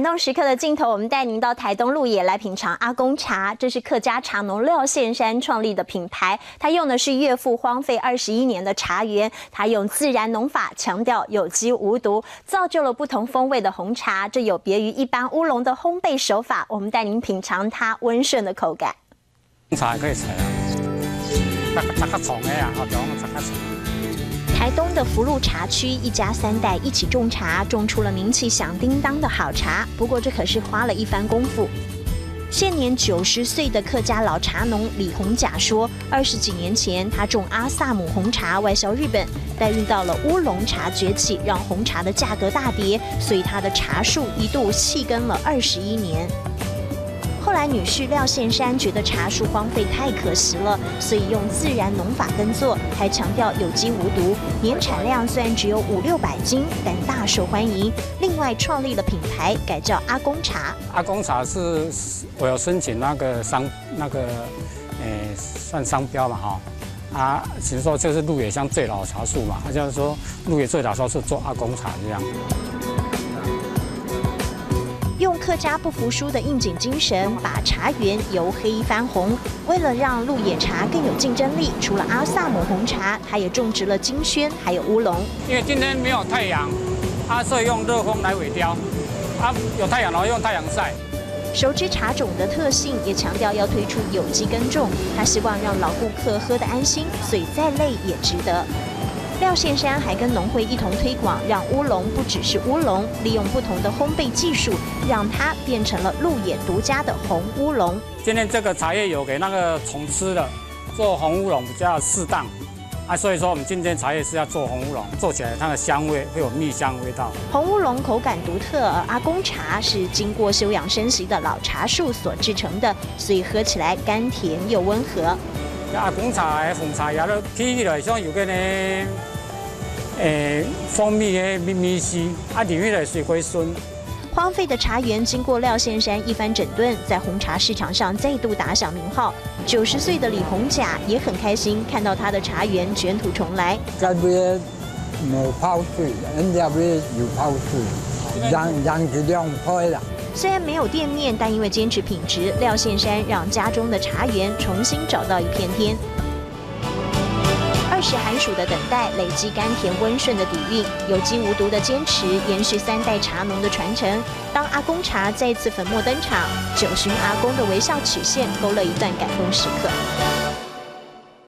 感动时刻的镜头，我们带您到台东鹿野来品尝阿公茶。这是客家茶农廖宪山创立的品牌，他用的是岳父荒废21年的茶园，他用自然农法，强调有机无毒，造就了不同风味的红茶。这有别于一般乌龙的烘焙手法，我们带您品尝它温顺的口感。茶可以采啊，这个重的啊，好重，这个重。 台东的福禄茶区一家3代一起种茶，种出了名气响叮当的好茶。不过这可是花了一番功夫。现年90岁的客家老茶农李洪甲说，20几年前他种阿萨姆红茶外销日本，但遇到了乌龙茶崛起，让红茶的价格大跌，所以他的茶树一度弃耕了21年。 后来，女婿廖宪山觉得茶树荒废太可惜了，所以用自然农法耕作，还强调有机无毒。年产量虽然只有500-600斤，但大受欢迎。另外，创立了品牌，改叫阿公茶。阿公茶是我有申请那个算商标嘛哈。啊，其实说就是鹿野乡最老茶树嘛，他就是说鹿野最老茶树做阿公茶这样。 用客家不服输的应景精神，把茶园由黑翻红。为了让鹿野茶更有竞争力，除了阿萨姆红茶，它也种植了金萱，还有乌龙。因为今天没有太阳，所以用热风来萎凋。有太阳然后用太阳晒。熟知茶种的特性，也强调要推出有机耕种。他希望让老顾客喝得安心，所以再累也值得。 廖宪山还跟农会一同推广，让乌龙不只是乌龙，利用不同的烘焙技术，让它变成了鹿野独家的红乌龙。今天这个茶叶有给那个虫吃了，做红乌龙比较适当，所以说我们今天茶叶是要做红乌龙，做起来它的香味会有蜜香味道。红乌龙口感独特，而阿公茶是经过休养生息的老茶树所制成的，所以喝起来甘甜又温和。阿公茶的红茶也都起起来像有个呢。 蜂蜜的咪咪丝，里面的水果酸。荒废的茶园经过廖宪山一番整顿，在红茶市场上再度打响名号。90岁的李洪甲也很开心，看到他的茶园卷土重来。这边冇泡水，人家边有泡水，让质量开了。 虽然没有店面，但因为坚持品质，廖宪山让家中的茶园重新找到一片天。 20寒暑的等待，累积甘甜温顺的底蕴，有机无毒的坚持，延续3代茶农的传承。当阿公茶再次粉墨登场，9旬阿公的微笑曲线，勾勒一段感动时刻。